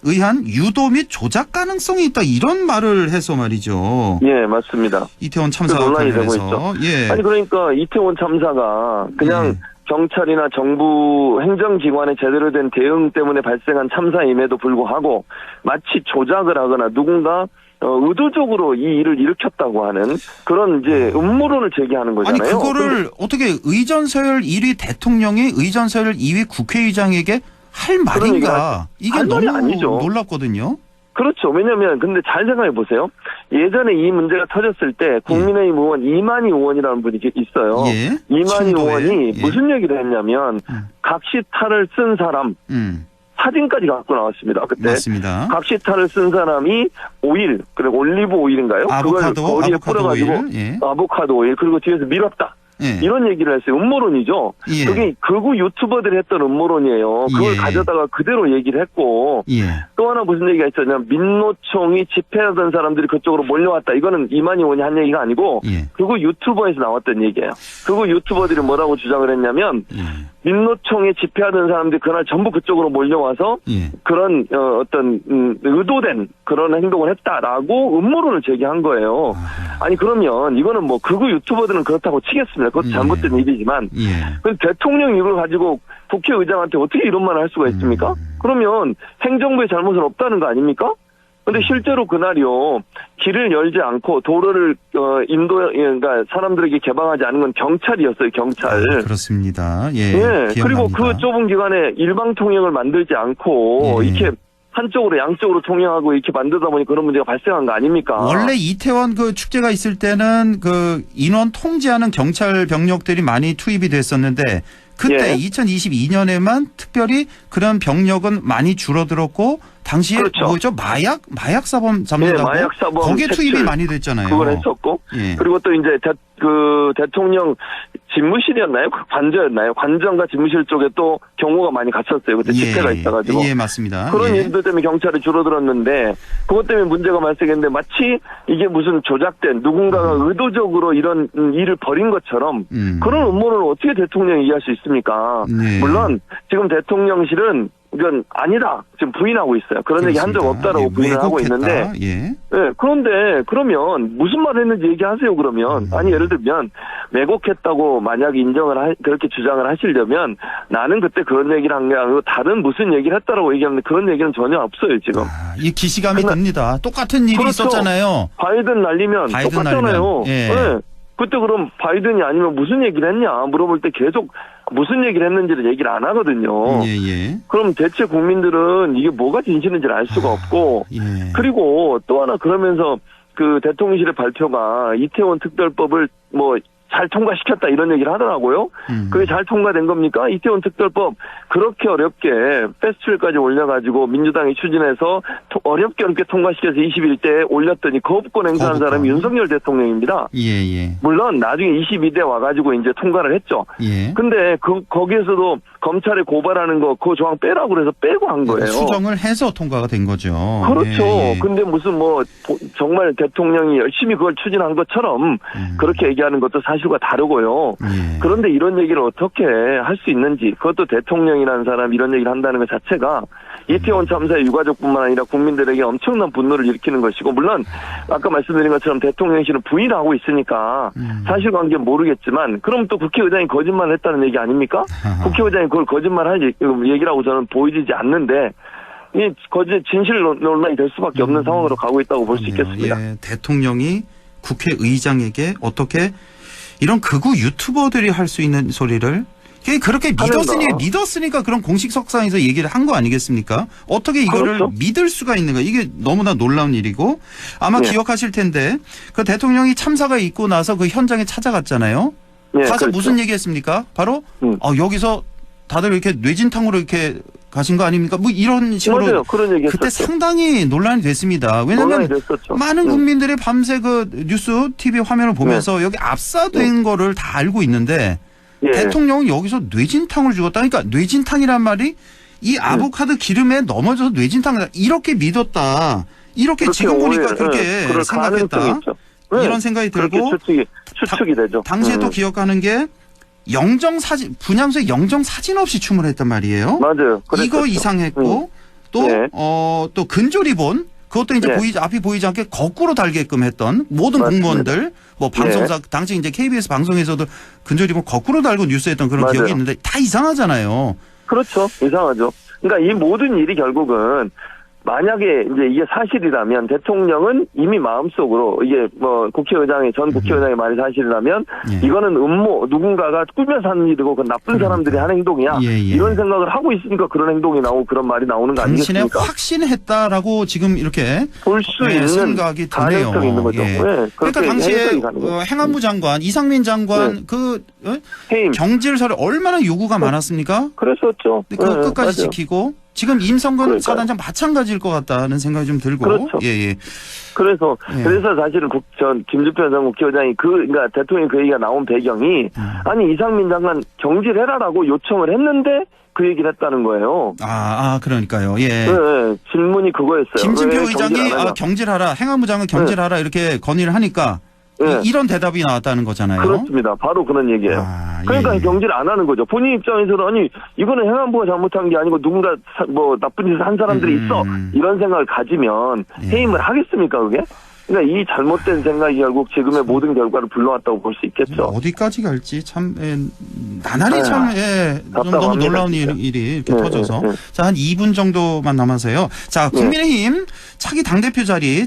의한 유도 및 조작 가능성이 있다 이런 말을 해서 말이죠. 맞습니다. 이태원 참사와 논란이 되고 관련해서. 있죠. 아니 그러니까 이태원 참사가 그냥 경찰이나 정부 행정기관의 제대로 된 대응 때문에 발생한 참사임에도 불구하고 마치 조작을 하거나 누군가 의도적으로 이 일을 일으켰다고 하는 그런 이제 음모론을 제기하는 거잖아요. 아니 그거를 어떻게 의전서열 1위 대통령이 의전서열 2위 국회의장에게 할 말인가? 이게 너무 아니죠. 놀랍거든요. 그렇죠. 왜냐하면 근데 잘 생각해 보세요. 예전에 이 문제가 터졌을 때 국민의힘 의원 이만희 의원이라는 분이 있어요. 이만희 의원이 무슨 얘기를 했냐면 각시탈을 쓴 사람 사진까지 갖고 나왔습니다. 그때 맞습니다. 각시탈을 쓴 사람이 오일, 그리고 올리브 오일인가요? 그걸 거리에 뿌려가지고 아보카도 오일 그리고 뒤에서 밀었다. 이런 얘기를 했어요. 음모론이죠. 그게 극우 유튜버들이 했던 음모론이에요. 그걸 가져다가 그대로 얘기를 했고 또 하나 무슨 얘기가 있었냐면 민노총이 집회하던 사람들이 그쪽으로 몰려왔다. 이거는 이만희 의원이 한 얘기가 아니고 극우 유튜버에서 나왔던 얘기예요. 극우 유튜버들이 뭐라고 주장을 했냐면 민노총에 집회하던 사람들이 그날 전부 그쪽으로 몰려와서 그런 어떤 의도된 그런 행동을 했다라고 음모론을 제기한 거예요. 아니 그러면 이거는 뭐 극우 유튜버들은 그렇다고 치겠습니다. 그것도 잘못된 일이지만 대통령이 이걸 가지고 국회의장한테 어떻게 이런 말을 할 수가 있습니까? 그러면 행정부의 잘못은 없다는 거 아닙니까? 근데 실제로 그날이요, 길을 열지 않고 도로를 그러니까 사람들에게 개방하지 않은 건 경찰이었어요. 경찰. 그렇습니다. 그리고 그 좁은 기간에 일방 통행을 만들지 않고 이렇게 한쪽으로 양쪽으로 통행하고 이렇게 만들다 보니 그런 문제가 발생한 거 아닙니까? 원래 이태원 그 축제가 있을 때는 그 인원 통제하는 경찰 병력들이 많이 투입이 됐었는데 그때 2022년에만 특별히 그런 병력은 많이 줄어들었고 당시에 뭐죠? 마약 사범 잡는다고 마약 사범 거기에 투입이 많이 됐잖아요. 그걸 했었고 그리고 또 이제 대통령 집무실이었나요? 관저였나요? 관저인가 집무실 쪽에 또 경호가 많이 갔었어요. 그때 집회가 있어가지고. 맞습니다. 그런 일들 때문에 경찰이 줄어들었는데 그것 때문에 문제가 발생했는데 마치 이게 무슨 조작된 누군가가 의도적으로 이런 일을 벌인 것처럼 그런 음모론을 어떻게 대통령이 이해할 수 있습니까? 물론 지금 대통령실은 이건 아니다. 지금 부인하고 있어요. 그런 얘기 한 적 없다라고 부인을 하고 있는데. 그런데 그러면 무슨 말을 했는지 얘기하세요. 그러면 아니 예를 들면 왜곡했다고 만약 인정을 그렇게 주장을 하시려면 나는 그때 그런 얘기를 한 게 아니고 다른 무슨 얘기를 했다라고 얘기하는데 그런 얘기는 전혀 없어요 지금. 이 기시감이 듭니다. 똑같은 일이 있었잖아요. 바이든 날리면 똑같잖아요. 그때 그럼 바이든이 아니면 무슨 얘기를 했냐 물어볼 때 계속 무슨 얘기를 했는지를 얘기를 안 하거든요. 예. 그럼 대체 국민들은 이게 뭐가 진실인지를 알 수가 없고 예. 그리고 또 하나 그러면서 그 대통령실의 발표가 이태원 특별법을 뭐 잘 통과시켰다 이런 얘기를 하더라고요. 그게 잘 통과된 겁니까? 이태원 특별법 그렇게 어렵게 패스트트랙까지 올려가지고 민주당이 추진해서 어렵게 통과시켜서 21대에 올렸더니 거부권 행사한 사람이 윤석열 대통령입니다. 예. 물론 나중에 22대 와가지고 이제 통과를 했죠. 예. 근데 거기에서도 검찰에 고발하는 거 그 조항 빼라고 그래서 빼고 한 거예요. 수정을 해서 통과가 된 거죠. 그렇죠. 예. 근데 무슨 뭐 정말 대통령이 열심히 그걸 추진한 것처럼 그렇게 얘기하는 것도 사실과 다르고요. 예. 그런데 이런 얘기를 어떻게 할 수 있는지 그것도 대통령이라는 사람 이런 얘기를 한다는 것 자체가 이태원 참사의 유가족뿐만 아니라 국민들에게 엄청난 분노를 일으키는 것이고 물론 아까 말씀드린 것처럼 대통령실은 부인하고 있으니까 사실관계는 모르겠지만 그럼 또 국회의장이 거짓말을 했다는 얘기 아닙니까? 국회의장이 그걸 거짓말할 얘기라고 저는 보이지 않는데 이 진실 논란이 될 수밖에 없는 상황으로 가고 있다고 볼 수 있겠습니다. 예. 대통령이 국회의장에게 어떻게 이런 극우 유튜버들이 할 수 있는 소리를 그렇게 믿었으니까 그런 공식석상에서 얘기를 한 거 아니겠습니까? 어떻게 이거를 그렇죠. 믿을 수가 있는가? 이게 너무나 놀라운 일이고 아마 네. 기억하실 텐데 그 대통령이 참사가 있고 나서 그 현장에 찾아갔잖아요. 네, 가서 그렇죠. 무슨 얘기했습니까? 바로 여기서 다들 이렇게 뇌진탕으로 이렇게 가신 거 아닙니까? 뭐 이런 식으로 맞아요. 그런 얘기 그때 했었죠. 상당히 논란이 됐습니다. 왜냐하면 많은 국민들이 밤새 그 뉴스 TV 화면을 보면서 여기 압사된 거를 다 알고 있는데 예. 대통령은 여기서 뇌진탕을 죽었다. 그러니까 뇌진탕이란 말이 이 아보카도 기름에 넘어져서 뇌진탕을 이렇게 믿었다. 이렇게 지금 보니까 그렇게 생각했다. 이런 생각이 들고 추측이 되죠. 당시에 또 기억하는 게 영정사진 분향소에 영정사진 없이 춤을 했단 말이에요. 맞아요. 이거 이상했고 또 근조리본 그것도 이제 앞이 보이지 않게 거꾸로 달게끔 했던 모든 맞습니다. 공무원들 뭐 방송사 당시 이제 KBS 방송에서도 근조리본 거꾸로 달고 뉴스했던 그런 맞아요. 기억이 있는데 다 이상하잖아요. 그렇죠. 이상하죠. 그러니까 이 모든 일이 결국은 만약에 이제 이게 사실이라면 대통령은 이미 마음속으로 이게 뭐 전 국회의장의 말이 사실이라면 이거는 음모 누군가가 꾸며서 하는 일이고 그 나쁜 사람들이 하는 행동이야. 이런 생각을 하고 있으니까 그런 행동이 나오고 그런 말이 나오는 거 당신의 아니겠습니까? 확신했다라고 지금 이렇게 볼 수 있는 생각이 드네요. 가능성이 있는 거죠. 그러니까 당시에 행안부 장관 이상민 장관 해임 경질서를 얼마나 요구가 많았습니까? 그랬었죠. 그거 끝까지 맞아요. 지키고 지금 임성근 사단장 마찬가지일 것 같다는 생각이 좀 들고. 그렇죠. 그래서 사실은 김주표 전 국회의장이 그러니까 대통령이 그 얘기가 나온 배경이 아니 이상민 장관 경질해라라고 요청을 했는데 그 얘기를 했다는 거예요. 그러니까요. 예. 네, 질문이 그거였어요. 김진표 의장이 경질하라, 행안부 장관 경질하라 이렇게 건의를 하니까 이런 대답이 나왔다는 거잖아요. 그렇습니다. 바로 그런 얘기예요. 그러니까 경질 안 하는 거죠. 본인 입장에서는 아니 이거는 행안부가 잘못한 게 아니고 누군가 뭐 나쁜 짓을 한 사람들이 있어 이런 생각을 가지면 해임을 하겠습니까 그게? 그러니까 이 잘못된 생각이 결국 지금의 모든 결과를 불러왔다고 볼 수 있겠죠. 어디까지 갈지 참 나날이 너무 놀라운 일이 이렇게 터져서 자, 한 2분 정도만 남아서요. 자, 국민의힘 차기 당대표 자리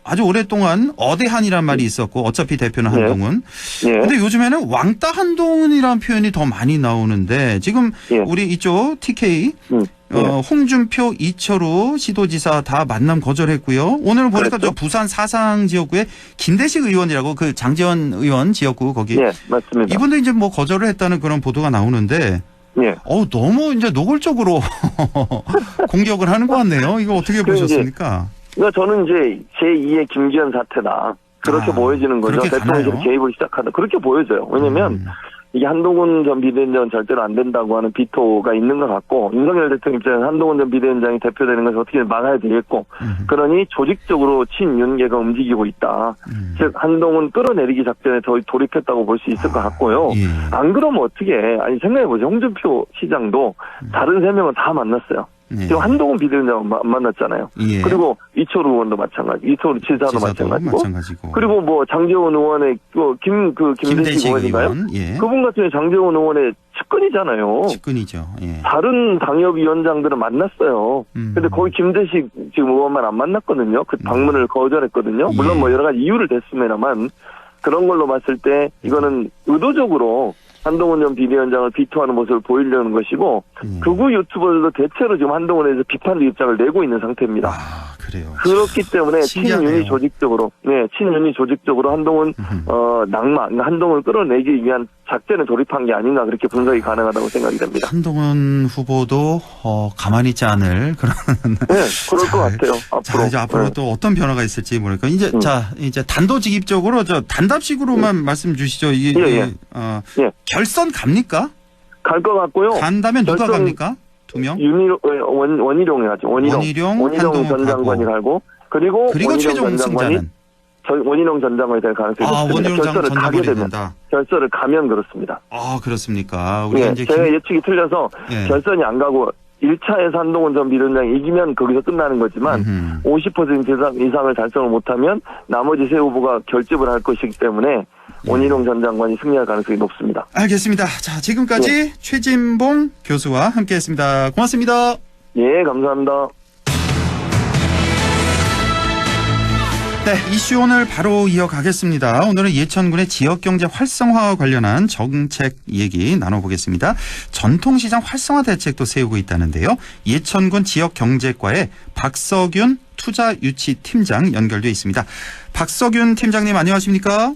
아주 오랫동안 어대한이란 말이 있었고 어차피 대표는 한동훈. 근데 요즘에는 왕따 한동훈이라는 표현이 더 많이 나오는데 지금 우리 이쪽 TK 홍준표, 이철우 시도지사 다 만남 거절했고요. 오늘 보니까 저 부산 사상 지역구에 김대식 의원이라고 그 장제원 의원 지역구 거기 맞습니다. 이분도 이제 뭐 거절을 했다는 그런 보도가 나오는데 너무 이제 노골적으로 공격을 하는 것 같네요. 이거 어떻게 보셨습니까? 그러니까 저는 이제 제2의 김기현 사태다. 그렇게 보여지는 거죠. 대통령이 개입을 시작하다. 그렇게 보여져요. 왜냐면 이게 한동훈 전 비대위원장은 절대로 안 된다고 하는 비토가 있는 것 같고 윤석열 대통령 입장에서 한동훈 전 비대위원장이 대표되는 것을 어떻게 막아야 되겠고 그러니 조직적으로 친윤계가 움직이고 있다. 즉 한동훈 끌어내리기 작전에 더 돌입했다고 볼 수 있을 것 같고요. 안 그러면 어떻게 아니 생각해보죠. 홍준표 시장도 다른 3명은 다 만났어요. 지금 한동훈 비대위원장 만났잖아요. 그리고 이철우 의원도 마찬가지, 이철우 지사도 마찬가지고. 그리고 뭐 장제원 의원의 김대식 의원인가요? 그분 같은 경우 장제원 의원의 측근이잖아요. 측근이죠. 다른 당협위원장들은 만났어요. 근데 거기 김대식 지금 의원만 안 만났거든요. 그 방문을 거절했거든요. 물론 뭐 여러 가지 이유를 댔습니다만 그런 걸로 봤을 때 이거는 의도적으로 한동훈 전 비대위원장을 비토하는 모습을 보이려는 것이고 극우 유튜버들도 대체로 지금 한동훈에 대해서 비판의 입장을 내고 있는 상태입니다. 그래요. 그렇기 때문에 친윤이 조직적으로 한동훈 한동훈을 끌어내기 위한 작전에 돌입한 게 아닌가 그렇게 분석이 가능하다고 생각이 됩니다. 한동훈 후보도 가만히 있지 않을 그런. 네, 그럴 것 같아요. 앞으로. 이제 앞으로 또 어떤 변화가 있을지 모르니까 이제 이제 단도직입적으로 단답식으로만 말씀 주시죠. 이게 결선 갑니까? 갈 것 같고요. 간다면 누가 갑니까? 2명? 원희룡이 하죠. 원희룡 전 장관이 가고 그리고 최종 승자는 원희룡 전 장관이 될 가능성이 높습니다. 결선을 가게 되면 결선을 가면 그렇습니다. 그렇습니까? 우리가 이제 제가 예측이 틀려서 결선이 안 가고 1차에서 한동훈 전 비대위원장이 이기면 거기서 끝나는 거지만 50% 이상을 달성을 못하면 나머지 세 후보가 결집을 할 것이기 때문에 원희룡 전 장관이 승리할 가능성이 높습니다. 알겠습니다. 자, 지금까지 최진봉 교수와 함께했습니다. 고맙습니다. 예, 감사합니다. 네, 이슈 오늘 바로 이어가겠습니다. 오늘은 예천군의 지역경제 활성화와 관련한 정책 얘기 나눠보겠습니다. 전통시장 활성화 대책도 세우고 있다는데요. 예천군 지역경제과의 박석윤 투자유치팀장 연결돼 있습니다. 박석윤 팀장님 안녕하십니까?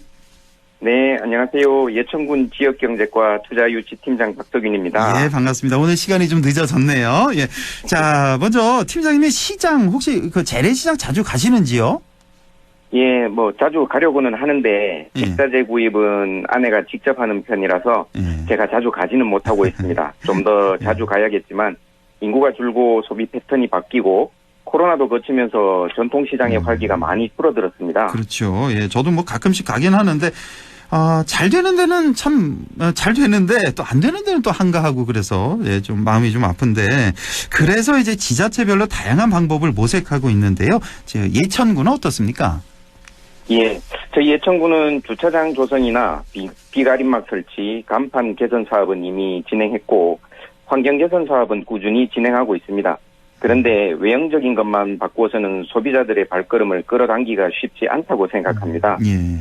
네, 안녕하세요. 예천군 지역경제과 투자유치팀장 박석윤입니다. 예, 반갑습니다. 오늘 시간이 좀 늦어졌네요. 예. 자, 먼저 팀장님의 시장 혹시 그 재래시장 자주 가시는지요? 예, 자주 가려고는 하는데 식자재 구입은 아내가 직접 하는 편이라서 제가 자주 가지는 못하고 있습니다. 좀 더 자주 가야겠지만 인구가 줄고 소비 패턴이 바뀌고 코로나도 거치면서 전통시장의 활기가 많이 줄어들었습니다. 그렇죠. 예, 저도 가끔씩 가긴 하는데 잘 되는 데는 참 잘 되는데 또 안 되는 데는 또 한가하고 그래서 좀 마음이 좀 아픈데 그래서 이제 지자체별로 다양한 방법을 모색하고 있는데요. 예천군은 어떻습니까? 예, 저희 예천군은 주차장 조성이나 비가림막 설치, 간판 개선 사업은 이미 진행했고 환경 개선 사업은 꾸준히 진행하고 있습니다. 그런데 외형적인 것만 바꾸어서는 소비자들의 발걸음을 끌어당기기가 쉽지 않다고 생각합니다.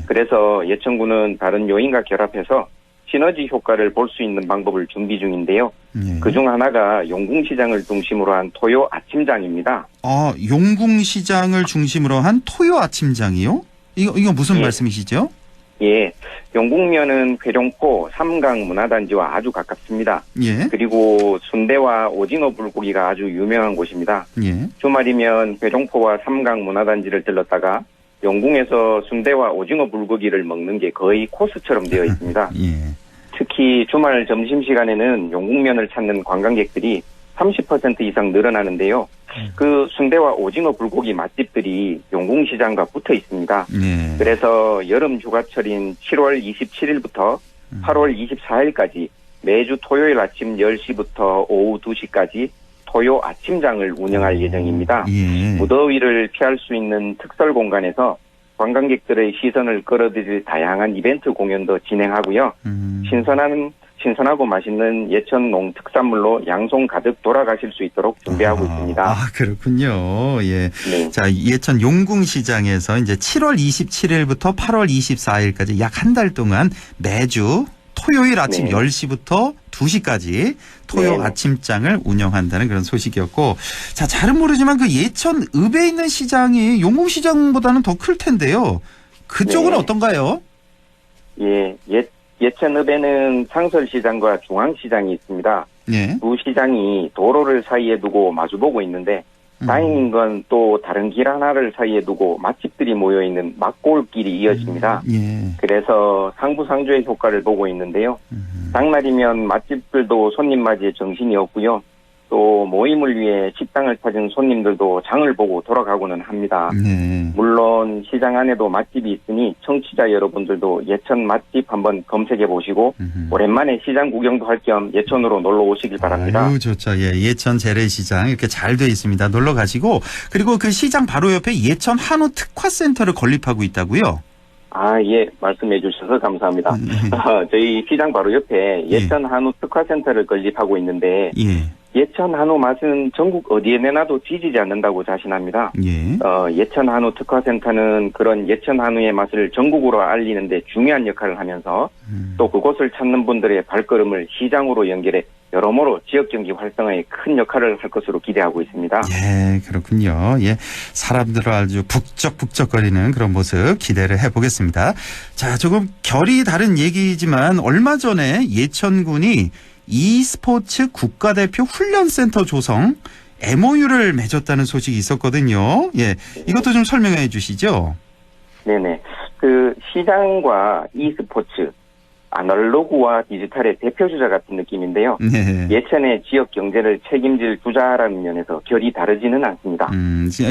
그래서 예천군은 다른 요인과 결합해서 시너지 효과를 볼 수 있는 방법을 준비 중인데요. 그중 하나가 용궁시장을 중심으로 한 토요 아침장입니다. 용궁시장을 중심으로 한 토요 아침장이요? 이거 무슨 말씀이시죠? 예, 용궁면은 회룡포 삼강 문화단지와 아주 가깝습니다. 예. 그리고 순대와 오징어 불고기가 아주 유명한 곳입니다. 예. 주말이면 회룡포와 삼강 문화단지를 들렀다가 용궁에서 순대와 오징어 불고기를 먹는 게 거의 코스처럼 되어 있습니다. 예. 특히 주말 점심시간에는 용궁면을 찾는 관광객들이 30% 이상 늘어나는데요. 그 순대와 오징어 불고기 맛집들이 용궁시장과 붙어 있습니다. 그래서 여름 휴가철인 7월 27일부터 8월 24일까지 매주 토요일 아침 10시부터 오후 2시까지 토요 아침장을 운영할 예정입니다. 무더위를 피할 수 있는 특설 공간에서 관광객들의 시선을 끌어들일 다양한 이벤트 공연도 진행하고요. 신선하고 맛있는 예천 농특산물로 양손 가득 돌아가실 수 있도록 준비하고 있습니다. 그렇군요. 예. 네. 자, 예천 용궁시장에서 이제 7월 27일부터 8월 24일까지 약 한 달 동안 매주 토요일 아침 10시부터 2시까지 토요 아침장을 운영한다는 그런 소식이었고, 자, 잘은 모르지만 그 예천 읍에 있는 시장이 용궁시장보다는 더 클 텐데요. 그쪽은 어떤가요? 예천읍에는 상설시장과 중앙시장이 있습니다. 두 시장이 도로를 사이에 두고 마주보고 있는데 다행인 건 또 다른 길 하나를 사이에 두고 맛집들이 모여있는 막골길이 이어집니다. 그래서 상부상조의 효과를 보고 있는데요. 장날이면 맛집들도 손님 맞이에 정신이 없고요. 또 모임을 위해 식당을 찾은 손님들도 장을 보고 돌아가고는 합니다. 물론 시장 안에도 맛집이 있으니 청취자 여러분들도 예천 맛집 한번 검색해 보시고 오랜만에 시장 구경도 할 겸 예천으로 놀러 오시길 바랍니다. 아유, 좋죠. 예천 재래시장 이렇게 잘 돼 있습니다. 놀러 가시고, 그리고 그 시장 바로 옆에 예천 한우 특화센터를 건립하고 있다고요? 예, 말씀해 주셔서 감사합니다. 저희 시장 바로 옆에 예천 한우 특화센터를 건립하고 있는데 예천 한우 맛은 전국 어디에 내놔도 뒤지지 않는다고 자신합니다. 예. 예천 한우 특화센터는 그런 예천 한우의 맛을 전국으로 알리는데 중요한 역할을 하면서 또 그곳을 찾는 분들의 발걸음을 시장으로 연결해 여러모로 지역 경기 활성화에 큰 역할을 할 것으로 기대하고 있습니다. 예, 그렇군요. 예, 사람들을 아주 북적북적거리는 그런 모습 기대를 해보겠습니다. 자, 조금 결이 다른 얘기지만 얼마 전에 예천군이 e스포츠 국가대표 훈련센터 조성 MOU를 맺었다는 소식이 있었거든요. 예, 이것도 좀 설명해 주시죠. 네네. 그 시장과 e스포츠, 아날로그와 디지털의 대표주자 같은 느낌인데요. 네. 예천의 지역 경제를 책임질 주자라는 면에서 결이 다르지는 않습니다.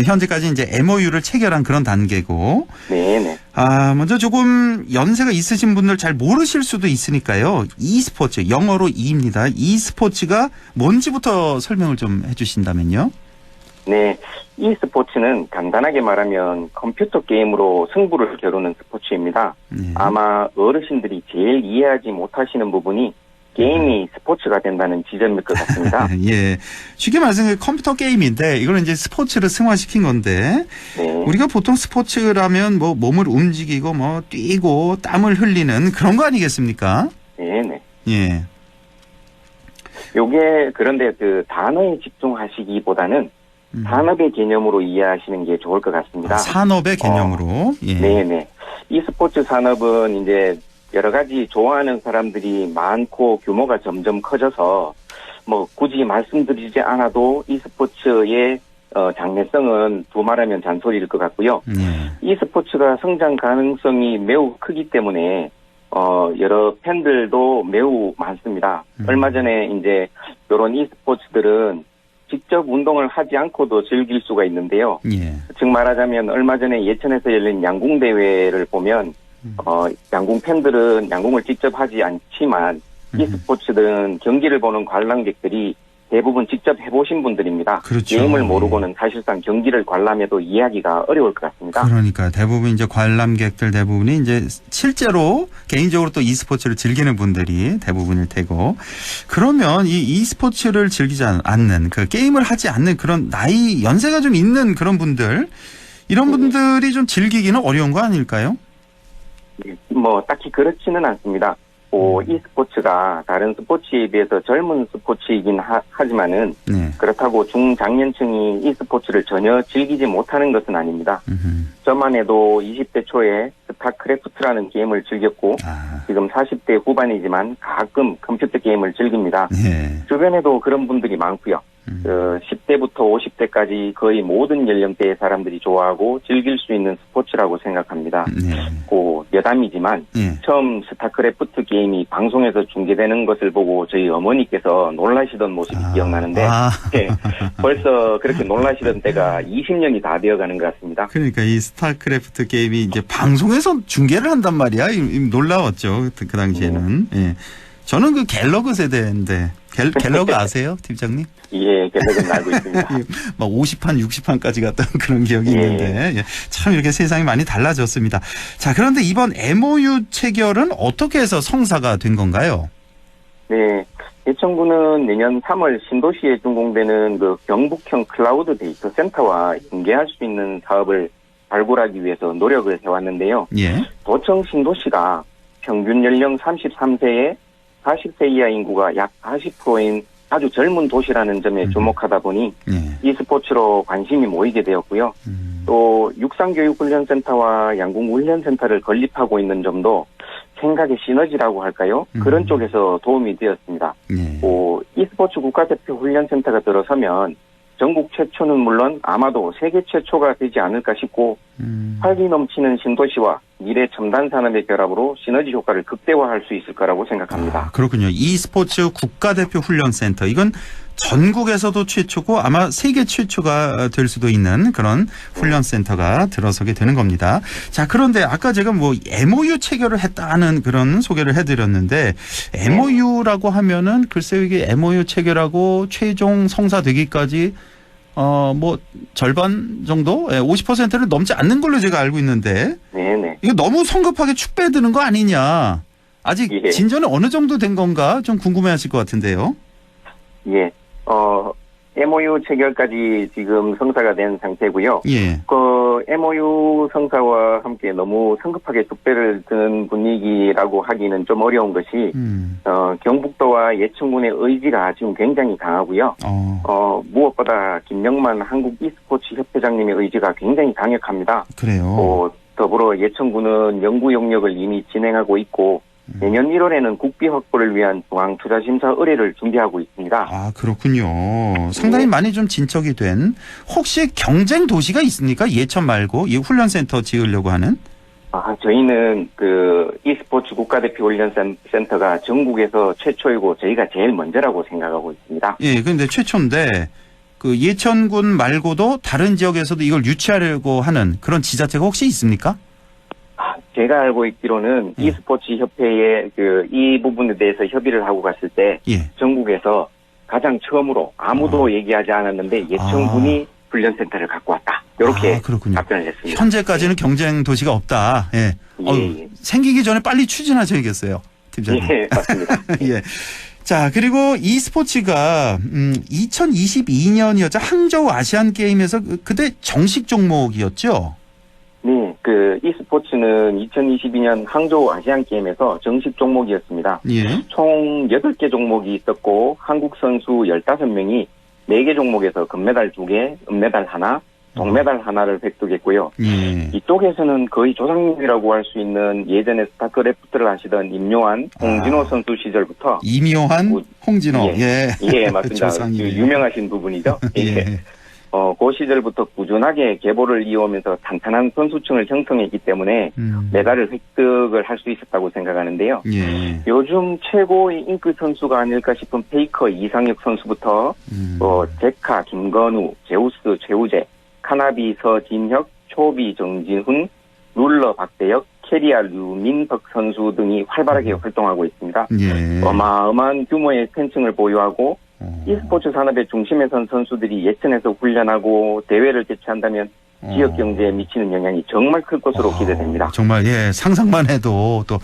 현재까지 이제 MOU를 체결한 그런 단계고. 네네. 먼저 조금 연세가 있으신 분들 잘 모르실 수도 있으니까요. e스포츠, 영어로 E입니다. e스포츠가 뭔지부터 설명을 좀 해주신다면요. 네, e스포츠는 간단하게 말하면 컴퓨터 게임으로 승부를 겨루는 스포츠입니다. 아마 어르신들이 제일 이해하지 못하시는 부분이 게임이 스포츠가 된다는 지점일 것 같습니다. 예, 쉽게 말해서 컴퓨터 게임인데 이거는 이제 스포츠를 승화시킨 건데 네. 우리가 보통 스포츠라면 뭐 몸을 움직이고 뭐 뛰고 땀을 흘리는 그런 거 아니겠습니까? 네네. 예. 요게 그런데 그 단어에 집중하시기보다는 산업의 개념으로 이해하시는 게 좋을 것 같습니다. 산업의 개념으로. 예. 네네. e스포츠 산업은 이제 여러 가지 좋아하는 사람들이 많고 규모가 점점 커져서 뭐 굳이 말씀드리지 않아도 e스포츠의 장래성은 두말하면 잔소리일 것 같고요. e스포츠가 성장 가능성이 매우 크기 때문에 여러 팬들도 매우 많습니다. 얼마 전에 이제 이런 e스포츠들은 직접 운동을 하지 않고도 즐길 수가 있는데요. 예. 즉 말하자면 얼마 전에 예천에서 열린 양궁 대회를 보면 양궁 팬들은 양궁을 직접 하지 않지만 e스포츠들은 경기를 보는 관람객들이 대부분 직접 해보신 분들입니다. 그렇죠. 게임을 모르고는 사실상 경기를 관람해도 이해하기가 어려울 것 같습니다. 그러니까 대부분 이제 관람객들 대부분이 이제 실제로 개인적으로 또 e스포츠를 즐기는 분들이 대부분일 테고 그러면 이 e스포츠를 즐기지 않는 그 게임을 하지 않는 그런 나이 연세가 좀 있는 그런 분들 이런 분들이 좀 즐기기는 어려운 거 아닐까요? 뭐 딱히 그렇지는 않습니다. e스포츠가 다른 스포츠에 비해서 젊은 스포츠이긴 하지만은 그렇다고 중장년층이 e스포츠를 전혀 즐기지 못하는 것은 아닙니다. 저만 해도 20대 초에 스타크래프트라는 게임을 즐겼고 지금 40대 후반이지만 가끔 컴퓨터 게임을 즐깁니다. 주변에도 그런 분들이 많고요. 10대부터 50대까지 거의 모든 연령대의 사람들이 좋아하고 즐길 수 있는 스포츠라고 생각합니다. 여담이지만 처음 스타크래프트 게임이 방송에서 중계되는 것을 보고 저희 어머니께서 놀라시던 모습이 기억나는데 벌써 그렇게 놀라시던 때가 20년이 다 되어가는 것 같습니다. 그러니까 이 스타크래프트 게임이 이제 방송에서 중계를 한단 말이야. 놀라웠죠. 그 당시에는. 예. 저는 그 갤러그 세대인데 갤러그 아세요, 팀장님? 예, 갤러그는 알고 있습니다. 막 50판, 60판까지 갔던 그런 기억이 있는데 참 이렇게 세상이 많이 달라졌습니다. 자, 그런데 이번 MOU 체결은 어떻게 해서 성사가 된 건가요? 네, 예천군은 내년 3월 신도시에 준공되는 그 경북형 클라우드 데이터 센터와 연계할 수 있는 사업을 발굴하기 위해서 노력을 해왔는데요. 도청 신도시가 평균 연령 33세에 40세 이하 인구가 약 40%인 아주 젊은 도시라는 점에 주목하다 보니 e스포츠로 관심이 모이게 되었고요. 또 육상교육훈련센터와 양궁훈련센터를 건립하고 있는 점도 생각의 시너지라고 할까요? 그런 쪽에서 도움이 되었습니다. e스포츠 국가대표 훈련센터가 들어서면 전국 최초는 물론 아마도 세계 최초가 되지 않을까 싶고 활기 넘치는 신도시와 미래 첨단 산업의 결합으로 시너지 효과를 극대화할 수 있을 거라고 생각합니다. 그렇군요. e스포츠 국가대표 훈련센터 이건 전국에서도 최초고 아마 세계 최초가 될 수도 있는 그런 훈련센터가 들어서게 되는 겁니다. 자, 그런데 아까 제가 뭐 MOU 체결을 했다는 그런 소개를 해드렸는데 MOU라고 하면은 글쎄요 이게 MOU 체결하고 최종 성사되기까지 뭐 절반 정도, 50%를 넘지 않는 걸로 제가 알고 있는데, 이거 너무 성급하게 축배드는 거 아니냐? 아직 진전이 어느 정도 된 건가 좀 궁금해하실 것 같은데요. 예, MOU 체결까지 지금 성사가 된 상태고요. 예. 그 MOU 성사와 함께 너무 성급하게 뚝배를 드는 분위기라고 하기는 좀 어려운 것이 경북도와 예천군의 의지가 지금 굉장히 강하고요. 무엇보다 김영만 한국 e스포츠 협회장님의 의지가 굉장히 강력합니다. 그래요. 더불어 예천군은 연구 용역을 이미 진행하고 있고 내년 1월에는 국비 확보를 위한 중앙투자심사 의뢰를 준비하고 있습니다. 아, 그렇군요. 상당히 많이 좀 진척이 된. 혹시 경쟁 도시가 있습니까? 예천 말고 이 훈련센터 지으려고 하는? 저희는 그 e스포츠 국가대표 훈련센터가 전국에서 최초이고 저희가 제일 먼저라고 생각하고 있습니다. 예, 그런데 최초인데 그 예천군 말고도 다른 지역에서도 이걸 유치하려고 하는 그런 지자체가 혹시 있습니까? 제가 알고 있기로는 e스포츠 협회에 이 부분에 대해서 협의를 하고 갔을 때 전국에서 가장 처음으로 아무도 얘기하지 않았는데 예천군이 훈련센터를 갖고 왔다. 이렇게 답변을 했습니다. 현재까지는 경쟁 도시가 없다. 예. 생기기 전에 빨리 추진하셔야겠어요, 팀장님. 예, 맞습니다. 예. 자, 그리고 e스포츠가 2022년이었죠. 항저우 아시안 게임에서 그때 정식 종목이었죠. 네, 그 e스포츠는 2022년 항저우 아시안 게임에서 정식 종목이었습니다. 예. 총 8개 종목이 있었고 한국 선수 15명이 4개 종목에서 금메달 2개, 은메달 1, 동메달 1를 획득했고요. 이쪽에서는 거의 조상님이라고 할 수 있는 예전에 스타크래프트를 하시던 임요한, 홍진호 선수 시절부터 임요한, 홍진호. 예, 맞습니다. 유명하신 부분이죠. 예. 그 시절부터 꾸준하게 계보를 이어오면서 탄탄한 선수층을 형성했기 때문에 메달을 획득을 할 수 있었다고 생각하는데요. 요즘 최고의 인기 선수가 아닐까 싶은 페이커 이상혁 선수부터 제카 김건우, 제우스 최우재, 카나비 서진혁, 초비 정진훈, 룰러 박대혁, 캐리아 류민덕 선수 등이 활발하게 활동하고 있습니다. 어마어마한 규모의 팬층을 보유하고 e스포츠 산업의 중심에 선 선수들이 예천에서 훈련하고 대회를 개최한다면 지역 경제에 미치는 영향이 정말 클 것으로 기대됩니다. 정말 상상만 해도 또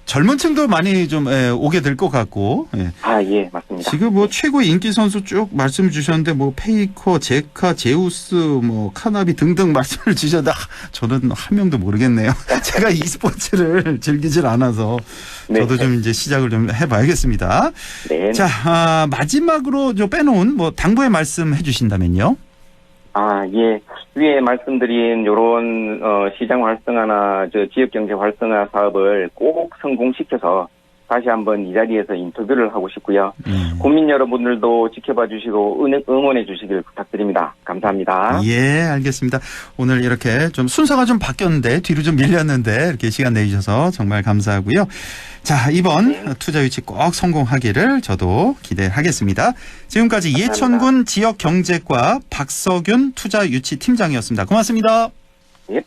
젊은 층도 많이 좀 오게 될 것 같고. 예, 맞습니다. 지금 뭐 최고의 인기 선수 쭉 말씀 주셨는데 뭐 페이커, 제카, 제우스, 뭐 카나비 등등 말씀을 주셨는데 저는 한 명도 모르겠네요. 제가 e스포츠를 즐기질 않아서 저도 좀 이제 시작을 좀 해봐야겠습니다. 네. 자, 마지막으로 저 빼놓은 뭐 당부의 말씀 해주신다면요. 예. 위에 말씀드린 요런 시장 활성화나 지역 경제 활성화 사업을 꼭 성공시켜서 다시 한번 이 자리에서 인터뷰를 하고 싶고요. 국민 여러분들도 지켜봐 주시고 응원해 주시길 부탁드립니다. 감사합니다. 예, 알겠습니다. 오늘 이렇게 좀 순서가 좀 바뀌었는데 뒤로 좀 밀렸는데 이렇게 시간 내주셔서 정말 감사하고요. 자, 이번 투자 유치 꼭 성공하기를 저도 기대하겠습니다. 지금까지 감사합니다. 예천군 지역경제과 박석윤 투자 유치 팀장이었습니다. 고맙습니다. 예.